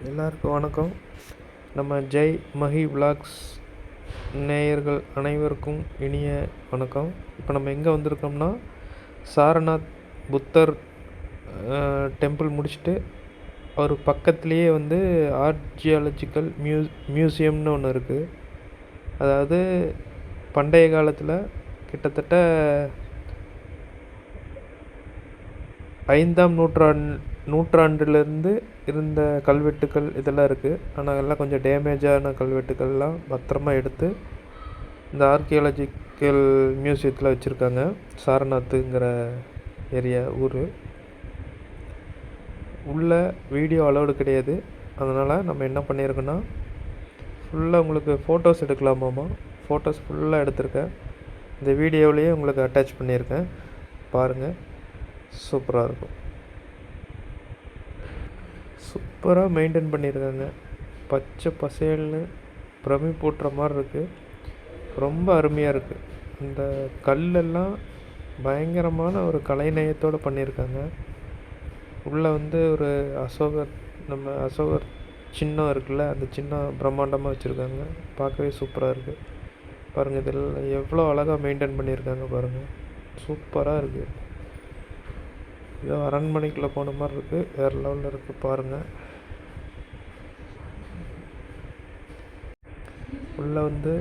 எல்லாருக்கும் வணக்கம். நம்ம ஜெய் மஹி விலாக்ஸ் நேயர்கள் அனைவருக்கும் இனிய வணக்கம். இப்போ நம்ம எங்கே வந்திருக்கோம்னா, சாரநாத் புத்தர் டெம்பிள் முடிச்சுட்டு ஒரு பக்கத்துலேயே வந்து ஆர்கியாலஜிக்கல் மியூசியம்னு ஒன்று இருக்குது. அதாவது பண்டைய காலத்தில் கிட்டத்தட்ட 5ஆம் நூற்றாண்டிலிருந்து இருந்த கல்வெட்டுக்கள் இதெல்லாம் இருக்குது. ஆனால் எல்லாம் கொஞ்சம் டேமேஜான கல்வெட்டுக்கள்லாம் பத்திரமா எடுத்து இந்த ஆர்கியாலஜிக்கல் மியூசியத்தில் வச்சுருக்காங்க. சாரநாத்துங்கிற ஊர் உள்ள வீடியோ அலோடு கிடையாது. அதனால் நம்ம என்ன பண்ணியிருக்கோன்னா, ஃபுல்லாக உங்களுக்கு ஃபோட்டோஸ் எடுக்கலாமாம்மா. ஃபோட்டோஸ் ஃபுல்லாக எடுத்திருக்கேன். இந்த வீடியோவிலேயே உங்களுக்கு அட்டாச் பண்ணியிருக்கேன், பாருங்கள். சூப்பராக இருக்கும். சூப்பராக மெயின்டைன் பண்ணியிருக்காங்க. பச்சை பசேல்னு பிரமிப்பூட்டுற மாதிரி இருக்குது. ரொம்ப அருமையாக இருக்குது. இந்த கல்லெல்லாம் பயங்கரமான ஒரு கலைநயத்தோடு பண்ணியிருக்காங்க. உள்ளே வந்து ஒரு அசோகர் சின்னம் இருக்குல்ல, அந்த சின்னம் பிரம்மாண்டமாக வச்சுருக்காங்க. பார்க்கவே சூப்பராக இருக்குது. பாருங்கள், இதில் எவ்வளோ அழகாக மெயின்டைன் பண்ணியிருக்காங்க பாருங்கள். சூப்பராக இருக்குது. ஏதோ அரண்மனைக்குள்ளே போன மாதிரி இருக்குது. வேறு லெவலில் இருக்குது பாருங்கள். உள்ளே வந்து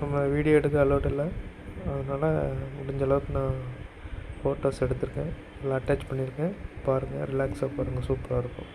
நம்ம வீடியோ எடுக்க அலோட் இல்லை. அதனால் முடிஞ்ச அளவுக்கு நான் ஃபோட்டோஸ் எடுத்திருக்கேன், எல்லாம் அட்டாச் பண்ணியிருக்கேன். பாருங்கள், ரிலாக்ஸாக பாருங்கள். சூப்பராக இருக்கும்.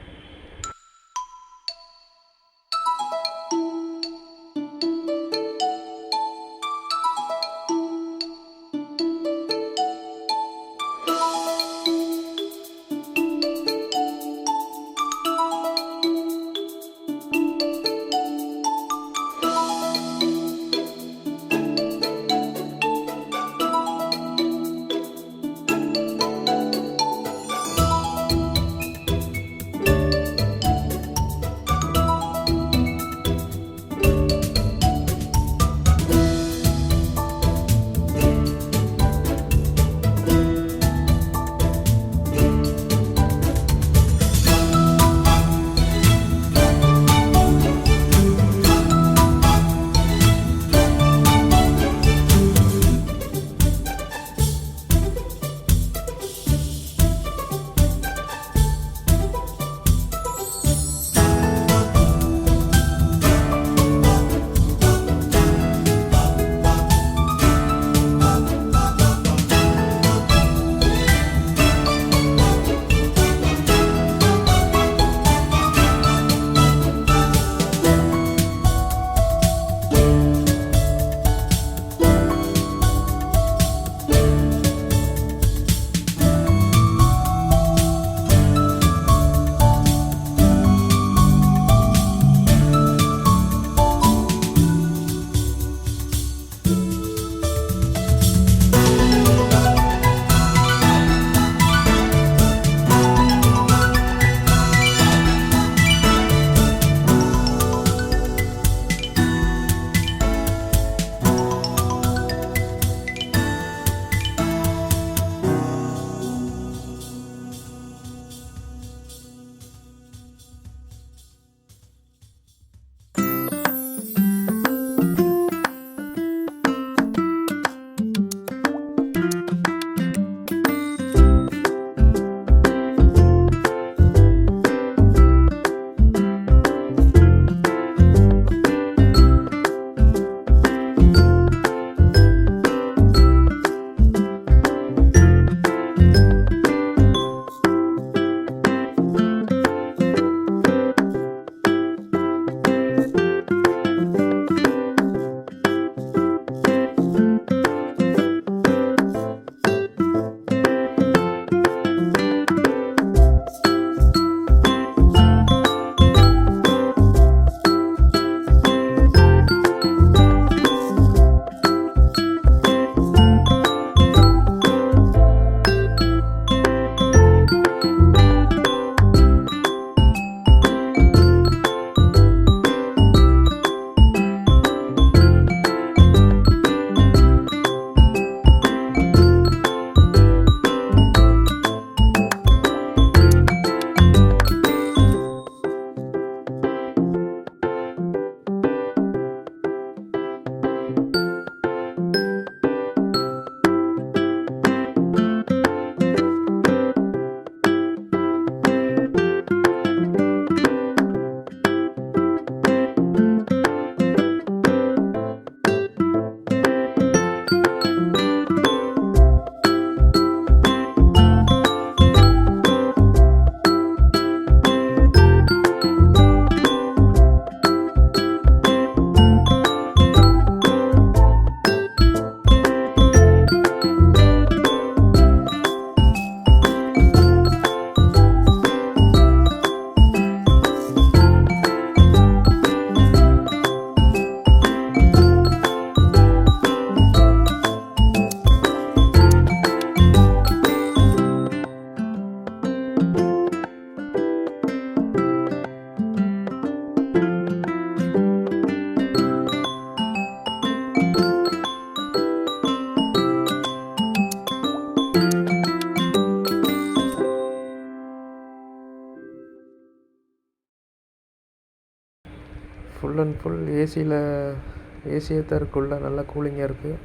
ஃபுல் அண்ட் ஃபுல் ஏசியே தான் இருக்குது. உள்ள நல்லா கூலிங்காக இருக்குது.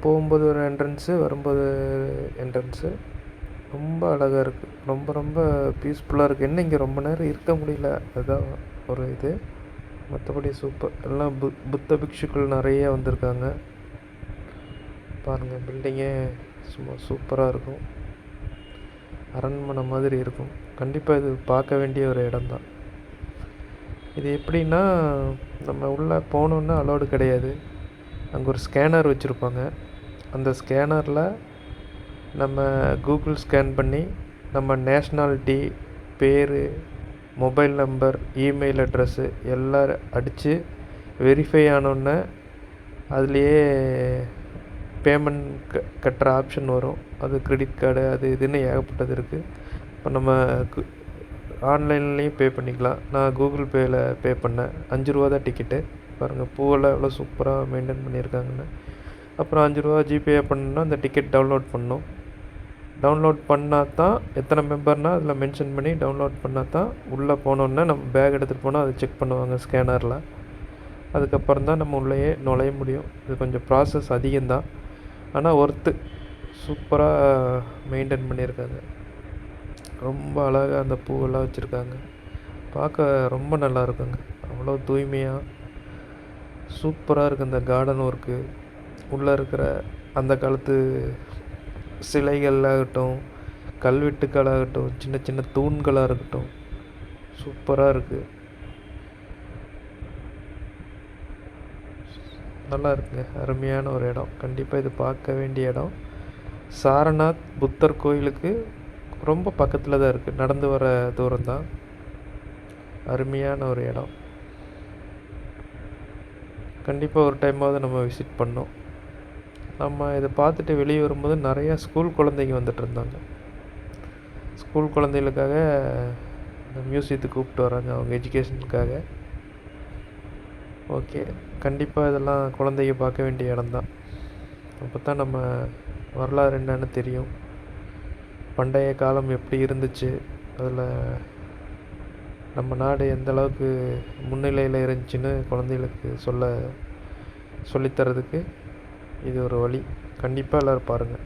போகும்போது ஒரு என்ட்ரன்ஸு, வரும்போது என்ட்ரன்ஸு. ரொம்ப அழகாக இருக்குது. ரொம்ப ரொம்ப பீஸ்ஃபுல்லாக இருக்குது. என்ன இங்கே ரொம்ப நேரம் இருக்க முடியல, அதுதான் ஒரு இது. மற்றபடி சூப்பர். எல்லாம் புத்த பிக்ஷுக்கள் நிறைய வந்திருக்காங்க. பாருங்கள், பில்டிங்கே சும்மா சூப்பராக இருக்கும். அரண்மனை மாதிரி இருக்கும். கண்டிப்பாக இது பார்க்க வேண்டிய ஒரு இடம்தான். இது எப்படின்னா, நம்ம உள்ளே போனோன்னா அலோடு கிடையாது. அங்கே ஒரு ஸ்கேனர் வச்சுருப்பாங்க. அந்த ஸ்கேனரில் நம்ம கூகுள் ஸ்கேன் பண்ணி நம்ம நேஷ்னாலிட்டி, பேர், மொபைல் நம்பர், இமெயில் அட்ரஸ்ஸு எல்லாம் அடித்து வெரிஃபை ஆனோடனே அதுலேயே பேமெண்ட் கட்டுற ஆப்ஷன் வரும். அது கிரெடிட் கார்டு, அது இதுன்னு ஏகப்பட்டது இருக்குது. இப்போ நம்ம ஆன்லைன்லேயும் பே பண்ணிக்கலாம். நான் கூகுள் பேயில் பே பண்ணேன். 5 ரூபா தான் டிக்கெட்டு. பாருங்கள், பூவெல்லாம் எவ்வளோ சூப்பராக மெயின்டைன் பண்ணியிருக்காங்கன்னு. அப்புறம் 5 ரூபா ஜிபே பண்ணணுன்னா அந்த டிக்கெட் டவுன்லோட் பண்ணணும். டவுன்லோட் பண்ணால் தான் எத்தனை மெம்பர்னால் அதில் மென்ஷன் பண்ணி டவுன்லோட் பண்ணால் தான் உள்ளே போனோன்னே நம்ம பேக் எடுத்துகிட்டு போனால் அதை செக் பண்ணுவாங்க ஸ்கேனரில். அதுக்கப்புறம் தான் நம்ம உள்ளேயே நுழைய முடியும். இது கொஞ்சம் ப்ராசஸ் அதிகம்தான், ஆனால் ஒர்த்து. சூப்பராக மெயின்டைன் பண்ணியிருக்காங்க. ரொம்ப அழகாக அந்த பூவெல்லாம் வச்சுருக்காங்க. பார்க்க ரொம்ப நல்லா இருக்குங்க. அவ்வளோ தூய்மையாக சூப்பராக இருக்குது இந்த கார்டன் ஒர்க்கு. உள்ளே இருக்கிற அந்த காலத்து சிலைகளாகட்டும், கல்வெட்டுக்களாகட்டும், சின்ன சின்ன தூண்களாக இருக்கட்டும், சூப்பராக இருக்குது. நல்லா இருக்குங்க. அருமையான ஒரு இடம். கண்டிப்பாக இது பார்க்க வேண்டிய இடம். சாரநாத் புத்தர் கோயிலுக்கு ரொம்ப பக்கத்தில் தான் இருக்குது. நடந்து வர தூரம்தான். அருமையான ஒரு இடம். கண்டிப்பாக ஒரு டைமாவது நம்ம விசிட் பண்ணோம். நம்ம இதை பார்த்துட்டு வெளியே வரும்போது நிறையா ஸ்கூல் குழந்தைங்க வந்துட்டு இருந்தாங்க. ஸ்கூல் குழந்தைகளுக்காக இந்த மியூசியத்துக்கு கூப்பிட்டு வராங்க, அவங்க எஜுகேஷனுக்காக. ஓகே, கண்டிப்பாக இதெல்லாம் குழந்தைங்க பார்க்க வேண்டிய இடம்தான். அப்போ தான் நம்ம வரலாறு என்னன்னு தெரியும். பண்டைய காலம் எப்படி இருந்துச்சு, அதில் நம்ம நாடு எந்த அளவுக்கு முன்னிலையில் இருந்துச்சுன்னு குழந்தைகளுக்கு சொல்லித்தரதுக்கு இது ஒரு வழி. கண்டிப்பாக எல்லோரும் பாருங்கள்.